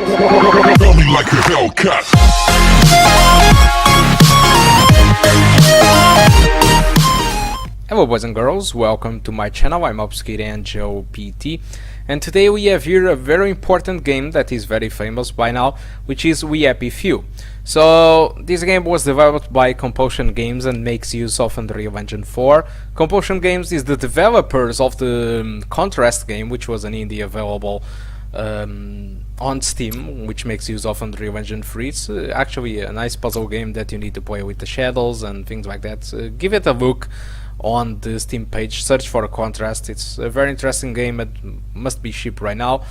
Got me like a Hellcat. Hello boys and girls, welcome to my channel. I'm Angel PT, and today we have here a very important game that is very famous by now, which is WHQL. So this game was developed by Compulsion Games and makes use of Unreal Engine 4. Compulsion Games is the developers of the Contrast game, which was an indie available on Steam, which makes use of Unreal Engine 3. It's actually a nice puzzle game that you need to play with the shadows and things like that. Give it a look on the Steam page, search for a Contrast. It's a very interesting game. It must be shipped right now.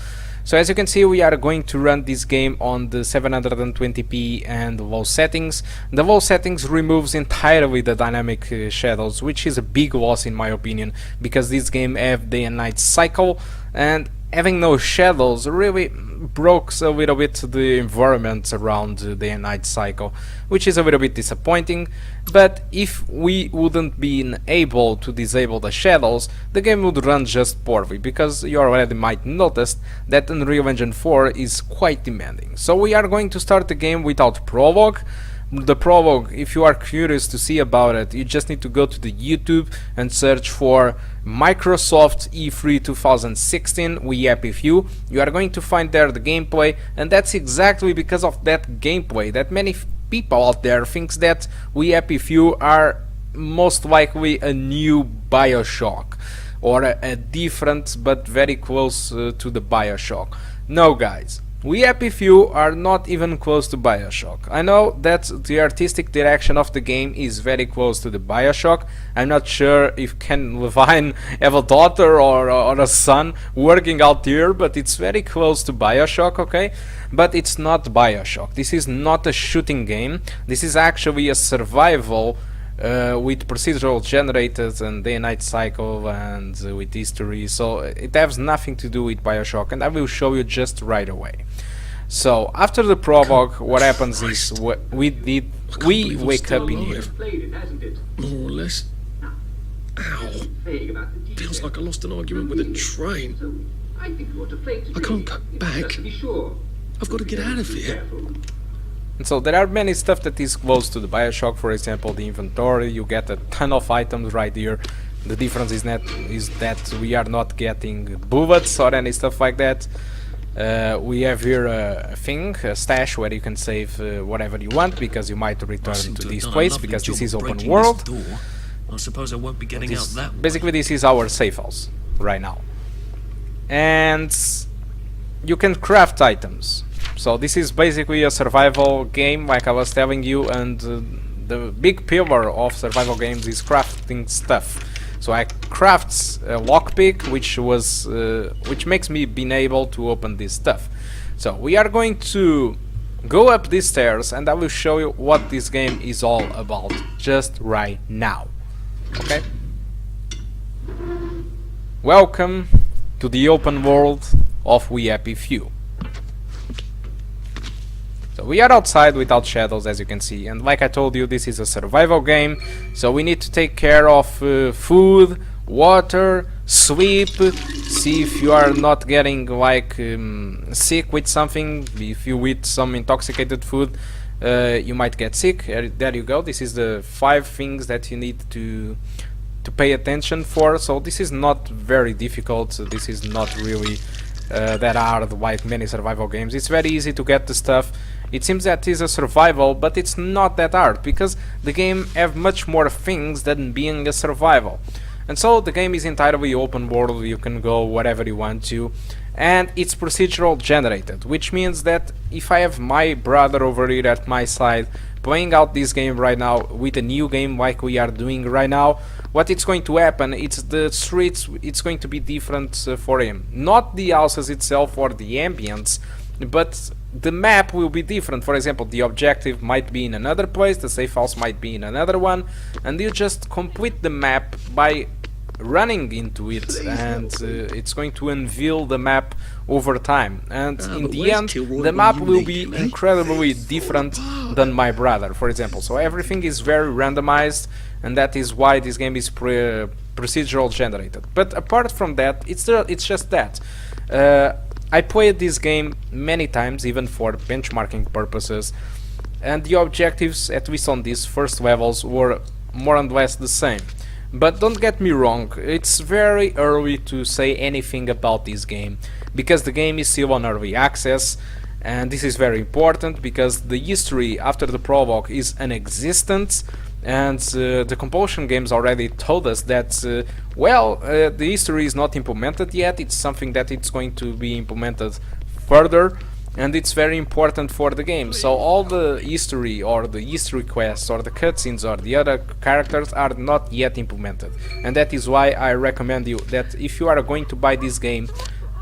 So as you can see, we are going to run this game on the 720p and low settings. The low settings removes entirely the dynamic shadows, which is a big loss in my opinion, because this game have day and night cycle, and having no shadows really broke a little bit the environment around the day and night cycle, which is a little bit disappointing. But if we wouldn't be able to disable the shadows, the game would run just poorly, because you already might notice that Unreal Engine 4 is quite demanding. So we are going to start the game without prologue. The prologue, if you are curious to see about it, you just need to go to the YouTube and search for Microsoft E3 2016 WHQL. You are going to find there the gameplay, and that's exactly because of that gameplay that many people out there thinks that WHQL are most likely a new BioShock, or a different but very close to the BioShock. No guys, WHQL are not even close to BioShock. I know that the artistic direction of the game is very close to the BioShock. I'm not sure if Ken Levine have a daughter or a son working out here, but it's very close to BioShock, okay? But it's not BioShock. This is not a shooting game. This is actually a survival with procedural generators and day and night cycle and with history, so it has nothing to do with BioShock, and I will show you just right away. So after the prologue, what happens is we wake up in here. More or less. Ow. Feels like I lost an argument with a train. I can't go back. I've got to get out of here. And so there are many stuff that is close to the BioShock. For example, the inventory, you get a ton of items right here. The difference is that we are not getting bullets or any stuff like that. We have here a stash where you can save whatever you want, because you might return to this place, because this is open world. I suppose I won't be getting out that way. Basically this is our safe house right now, and you can craft items. So this is basically a survival game, like I was telling you, and the big pillar of survival games is crafting stuff. So I craft a lockpick, which makes me being able to open this stuff. So we are going to go up these stairs, and I will show you what this game is all about just right now. Okay? Welcome to the open world of WHQL. So we are outside without shadows, as you can see, and like I told you, this is a survival game, so we need to take care of food, water, sleep, see if you are not getting like sick with something. If you eat some intoxicated food, you might get sick. There you go. This is the 5 things that you need to pay attention for. So this is not very difficult. So this is not really that hard like many survival games. It's very easy to get the stuff. It seems that it's a survival, but it's not that hard, because the game have much more things than being a survival. And so the game is entirely open world. You can go wherever you want to, and it's procedural generated, which means that if I have my brother over here at my side playing out this game right now with a new game like we are doing right now, what it's going to happen, it's the streets, it's going to be different for him. Not the houses itself or the ambience, but the map will be different. For example, the objective might be in another place, the safe house might be in another one, and you just complete the map by running into it, and it's going to unveil the map over time, and in the end the map will be incredibly different than my brother, for example. So everything is very randomized, and that is why this game is procedural generated. But apart from that, it's just that I played this game many times, even for benchmarking purposes, and the objectives, at least on these first levels, were more or less the same. But don't get me wrong, it's very early to say anything about this game, because the game is still on early access, and this is very important because the history after the prologue is non-existent, and the compulsion games already told us that the history is not implemented yet. It's something that it's going to be implemented further, and it's very important for the game. So all the history or the history quests or the cutscenes or the other characters are not yet implemented, and that is why I recommend you that if you are going to buy this game,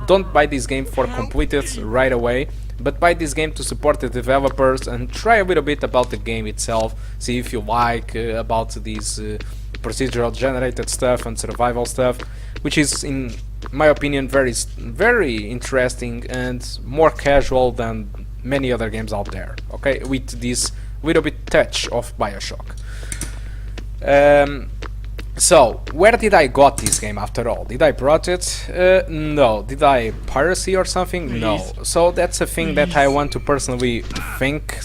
don't buy this game for complete it right away, but buy this game to support the developers and try a little bit about the game itself, see if you like about these procedural generated stuff and survival stuff, which is in my opinion very interesting and more casual than many other games out there, okay, with this little bit touch of Bioshock. So, where did I got this game after all? Did I brought it? No. Did I piracy or something? No. So that's a thing that I want to personally thank.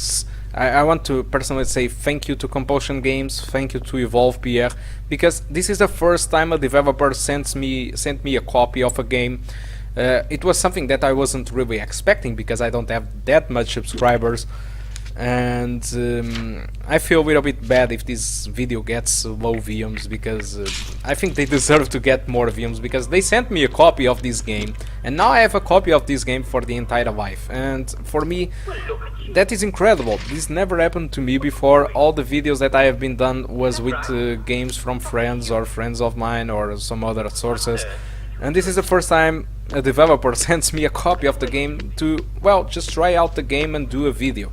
I want to personally say thank you to Compulsion Games, thank you to Evolve PR, because this is the first time a developer sent me a copy of a game. It was something that I wasn't really expecting because I don't have that much subscribers. And I feel a little bit bad if this video gets low views, because I think they deserve to get more views, because they sent me a copy of this game and now I have a copy of this game for the entire life, and for me that is incredible. This never happened to me before. All the videos that I have been done was with games from friends or friends of mine or some other sources, and this is the first time a developer sends me a copy of the game to, well, just try out the game and do a video.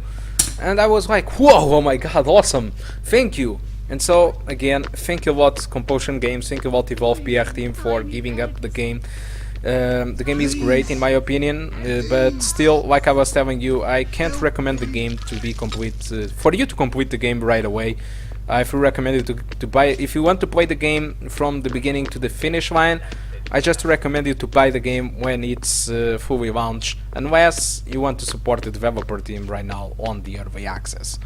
And I was like, whoa, oh my god, awesome, thank you. And so, again, thank you a lot Compulsion Games, thank you a lot Evolve PR team for giving up the game. The game is great in my opinion, but still, like I was telling you, I can't recommend the game to be complete, for you to complete the game right away. I feel recommend you to buy, if you want to play the game from the beginning to the finish line, I just recommend you to buy the game when it's fully launched, unless you want to support the developer team right now on the early access.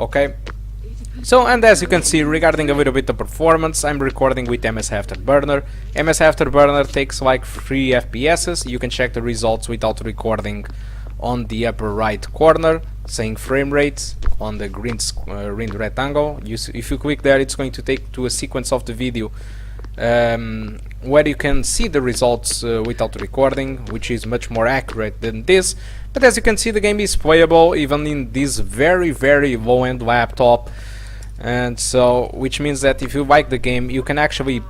Okay? So, and as you can see, regarding a little bit of performance, I'm recording with MS Afterburner. MS Afterburner takes like 3 FPS. You can check the results without recording on the upper right corner, saying frame rate on the green rectangle. If you click there, it's going to take to a sequence of the video where you can see the results without recording, which is much more accurate than this. But as you can see, the game is playable even in this very low-end laptop, and so which means that if you like the game, you can actually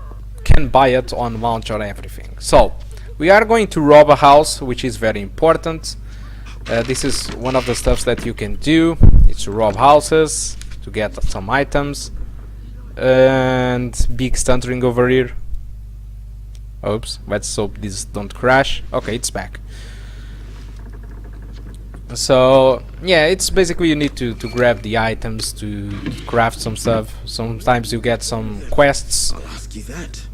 buy it on launch or everything. So we are going to rob a house, which is very important. This is one of the stuffs that you can do. It's to rob houses to get some items. And big stuttering over here. Oops, let's hope this don't crash. Okay, it's back. So yeah, it's basically you need to grab the items to craft some stuff. Sometimes you get some quests I'll ask you that.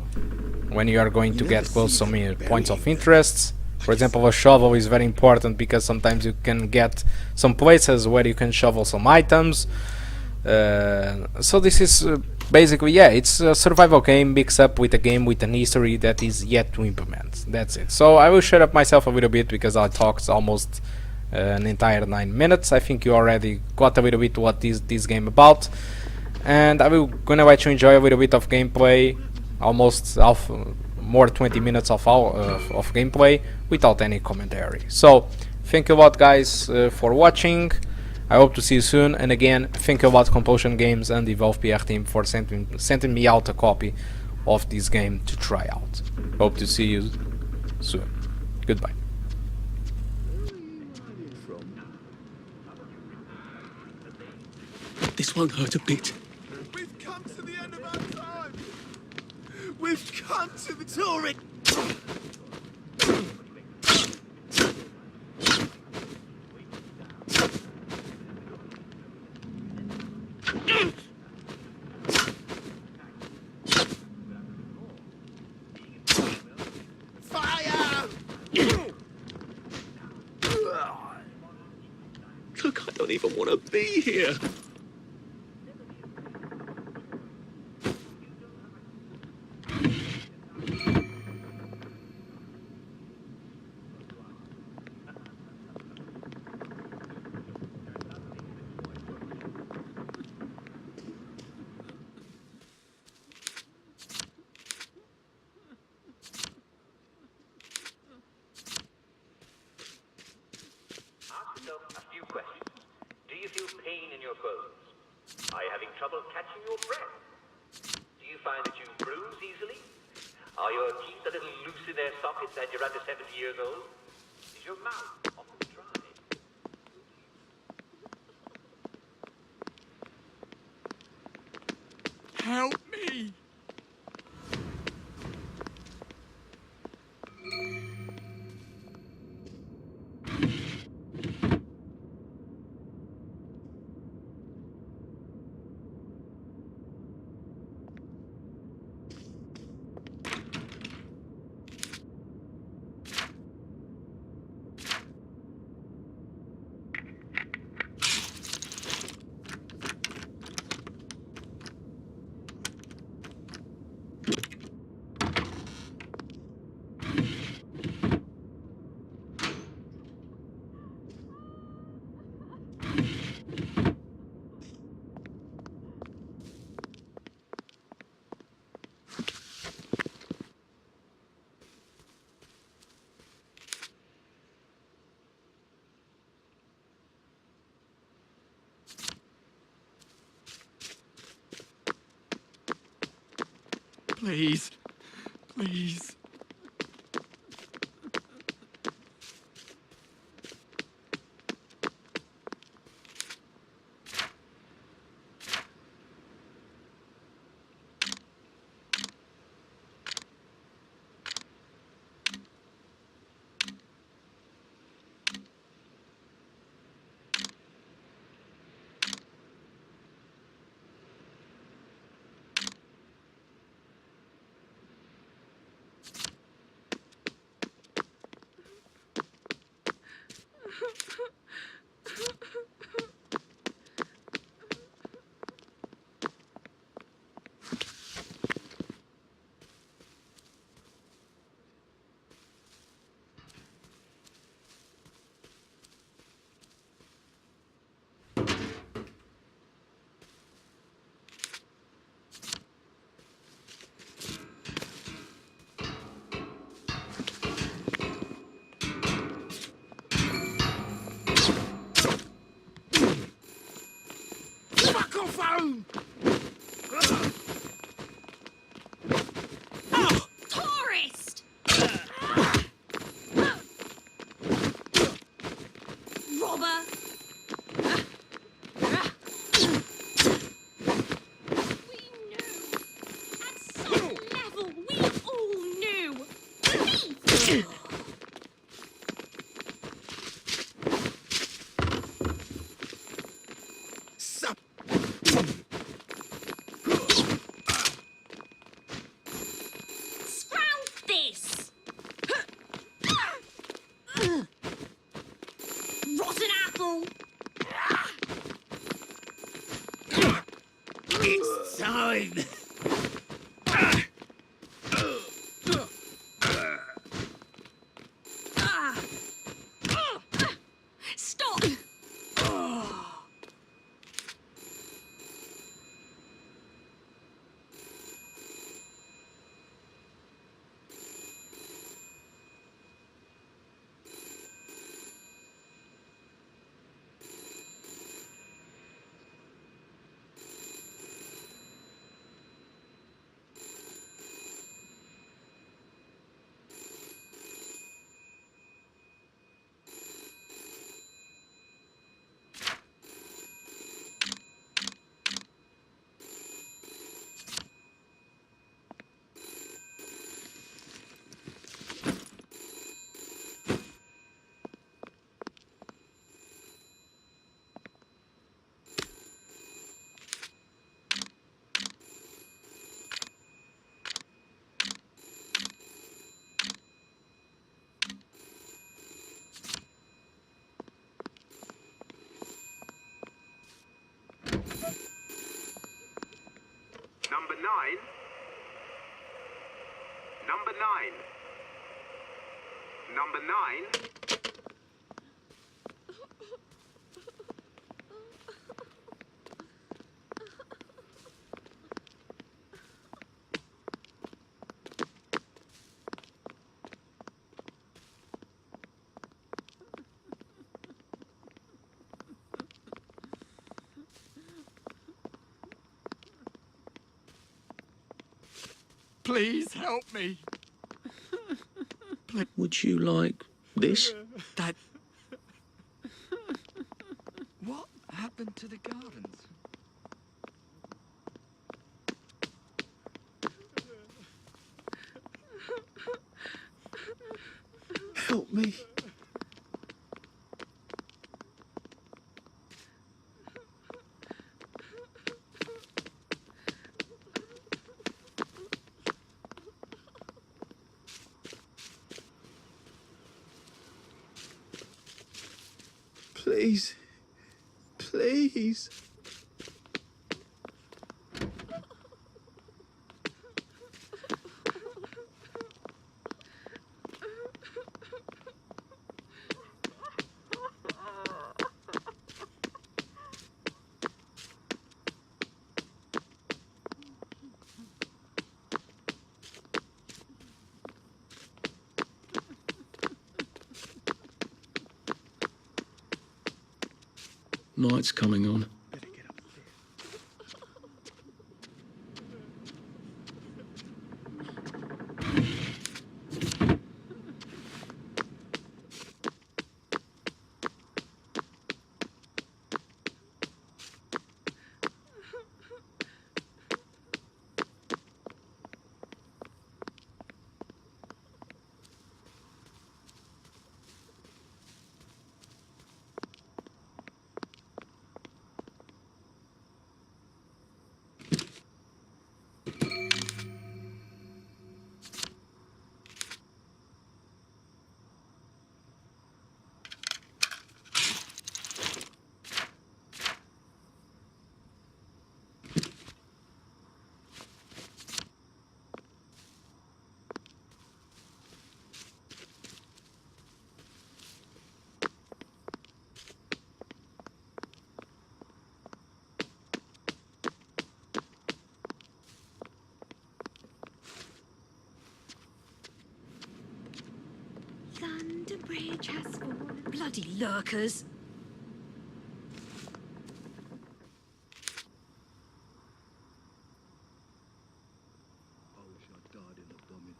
when you are going to get close some points of interest. For example, a shovel is very important because sometimes you can get some places where you can shovel some items. So this is basically, yeah, it's a survival game mixed up with a game with an history that is yet to implement. That's it. So I will shut up myself a little bit because I talked almost an entire 9 minutes. I think you already got a little bit what is this game about, and I will gonna let you enjoy a little bit of gameplay, almost more 20 minutes of gameplay without any commentary. So thank you a lot, guys, for watching. I hope to see you soon, and again, thank you a lot Compulsion Games and the Evolve PR team for sending me out a copy of this game to try out. Hope to see you soon. Goodbye. This won't hurt a bit. We've come to the end of our time. We've come to the touring. Fire! Look, I don't even want to be here. Ask yourself a few questions. Do you feel pain in your bones? Are you having trouble catching your breath? Do you find that you bruise easily? Are your teeth a little loose in their sockets as you're under 70 years old? Is your mouth often dry? Help me! Please. Please. Fuck off home! Tourist! Robber! We knew. At some level, we all knew. Thief! Sup. Sprout this! Rotten apple! It's time. Stop! 9. Number 9. Number 9. Please help me. Would you like this? Dad. What happened to the gardens? Help me. Please. Please. Night's coming on. Thunder Bridge has fallen. Bloody lurkers. I wish I'd died in the bombing.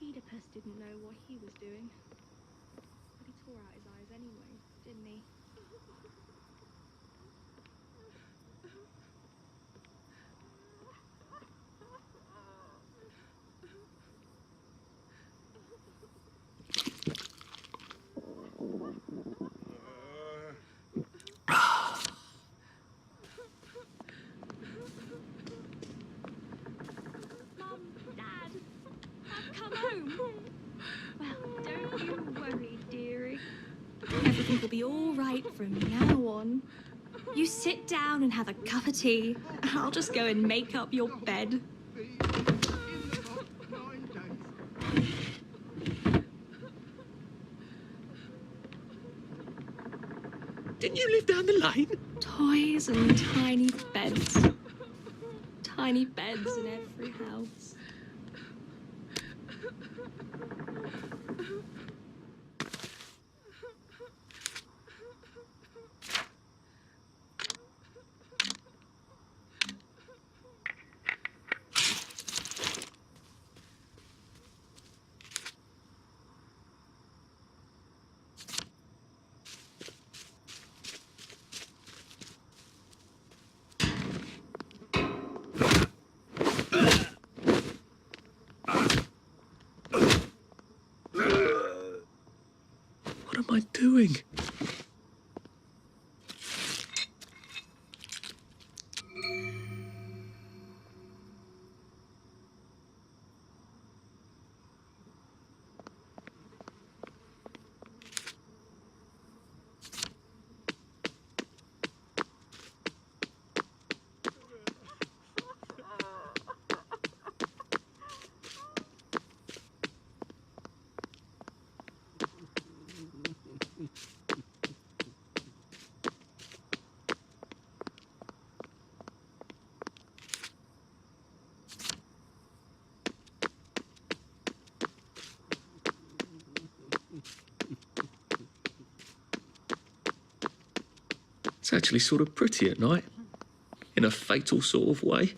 Oedipus didn't know what he was doing. But he tore out his eyes anyway, didn't he? Mum, Dad, I've come home. Well, don't you worry, dearie. Everything will be all right from now on. You sit down and have a cup of tea, and I'll just go and make up your bed. Didn't you live down the lane? Toys and tiny beds. Tiny beds in every house. What am I doing? It's actually sort of pretty at night, in a fatal sort of way.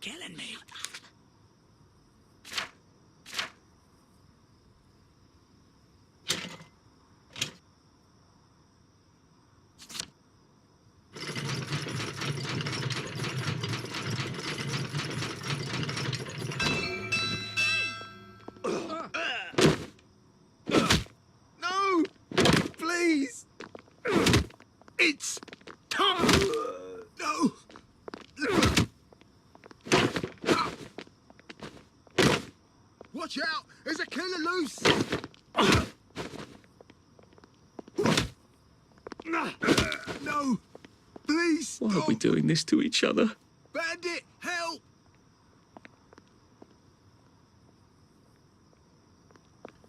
killing me. No! Please! It's Tom! No! Watch out! There's a killer loose! No! Please! Why are we doing this to each other? Bandit! Help!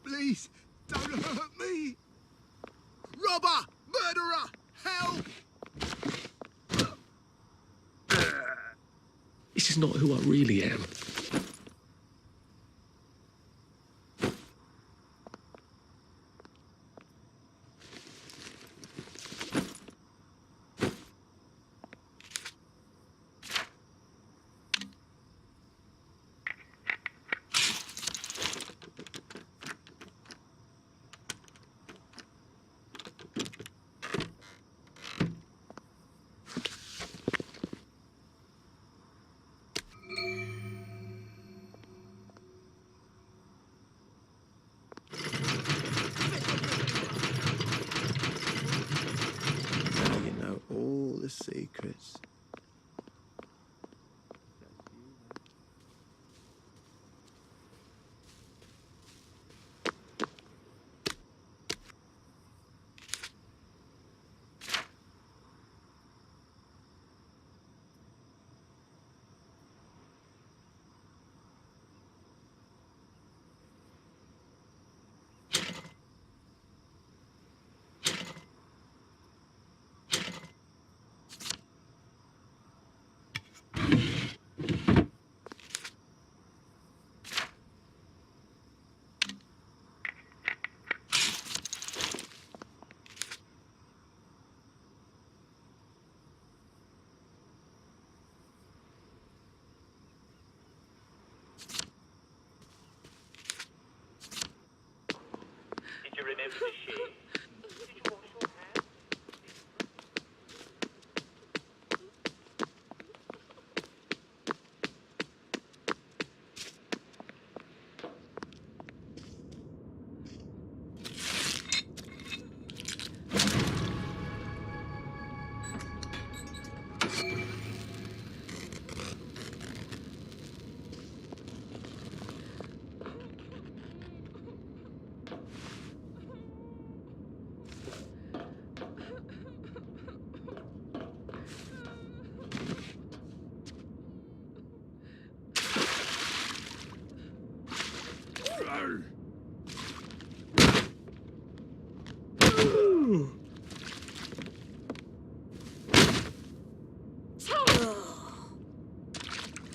Please! Don't hurt me! Robber! Murderer! Help! This is not who I really am. was ashamed. Did you wash your hands?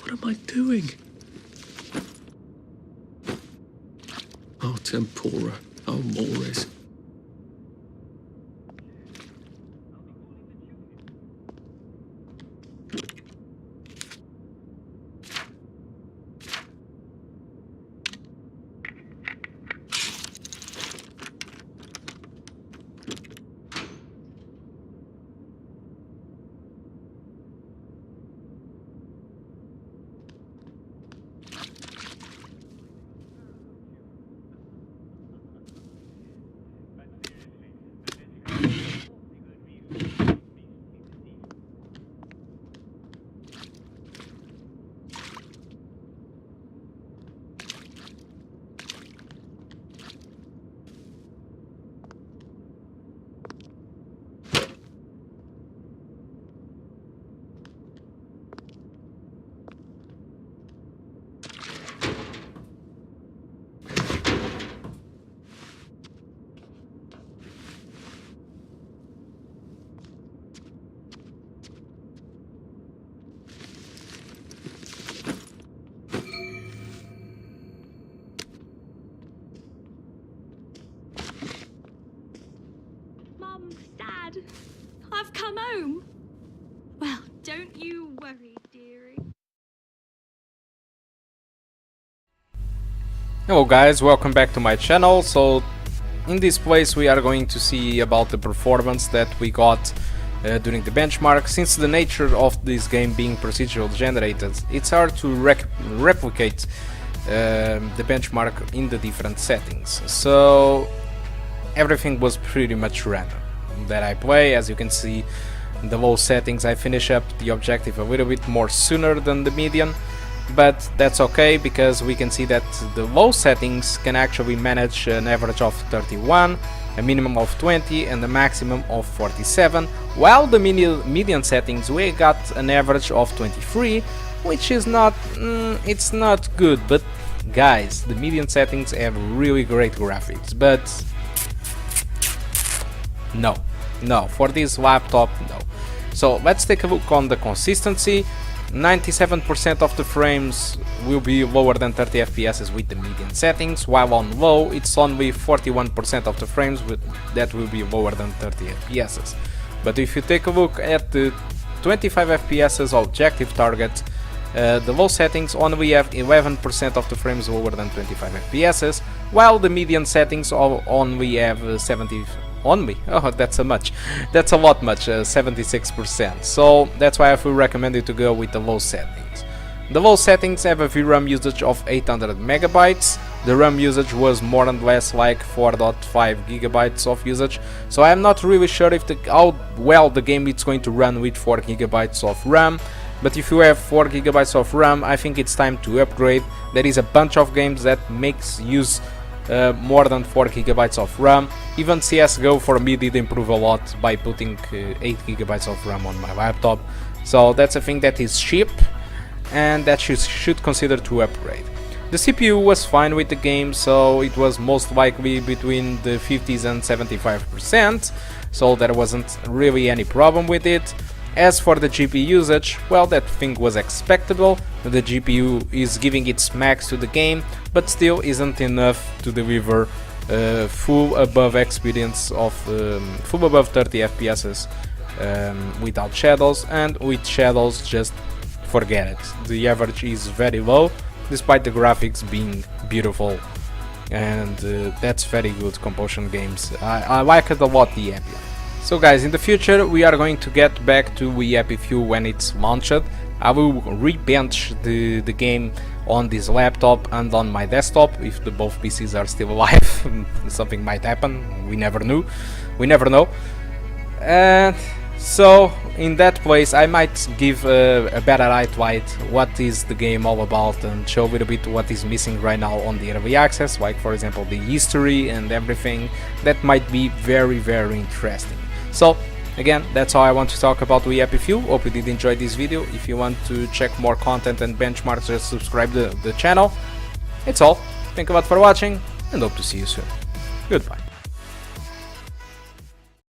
What am I doing? Oh, tempora. Oh, mores. Mum, Dad, I've come home. Well, don't you worry, dearie. Hello guys, welcome back to my channel. So in this place we are going to see about the performance that we got during the benchmark. Since the nature of this game being procedural generated, it's hard to replicate the benchmark in the different settings. So everything was pretty much random that I play. As you can see, the low settings, I finish up the objective a little bit more sooner than the median, but that's okay because we can see that the low settings can actually manage an average of 31, a minimum of 20 and a maximum of 47, while the median settings we got an average of 23, which is not it's not good. But guys, the median settings have really great graphics, but no, for this laptop, no. So let's take a look on the consistency. 97% of the frames will be lower than 30 FPS with the median settings, while on low it's only 41% of the frames that will be lower than 30 FPS. But if you take a look at the 25 FPS objective target, the low settings only have 11% of the frames lower than 25 FPS, while the median settings only have 70. Only? Oh, that's a lot much, 76%. So that's why I feel recommended to go with the low settings. The low settings have a VRAM usage of 800 megabytes. The RAM usage was more and less like 4.5 gigabytes of usage. So I'm not really sure if how well the game is going to run with 4 gigabytes of RAM. But if you have 4 gigabytes of RAM, I think it's time to upgrade. There is a bunch of games that makes use more than 4 gigabytes of RAM. Even CSGO for me did improve a lot by putting 8 gigabytes of RAM on my laptop. So that's a thing that is cheap and that you should consider to upgrade. The CPU was fine with the game, so it was most likely between the 50s and 75%, so there wasn't really any problem with it. As for the GPU usage, well, that thing was expectable. The GPU is giving its max to the game, but still isn't enough to deliver full above experience of full above 30 FPS without shadows, and with shadows just forget it. The average is very low, despite the graphics being beautiful and that's very good composition games. I like it a lot, the ambient. So guys, in the future we are going to get back to We Happy Few when it's launched. I will rebench the game on this laptop and on my desktop if both PCs are still alive. Something might happen, we never know. And so in that place I might give a better highlight what is the game all about and show a little bit what is missing right now on the early access, like for example the history and everything. That might be very interesting. So again, that's all I want to talk about We Happy Few. Hope you did enjoy this video. If you want to check more content and benchmarks, just subscribe to the channel. It's all. Thank you a lot for watching and hope to see you soon. Goodbye.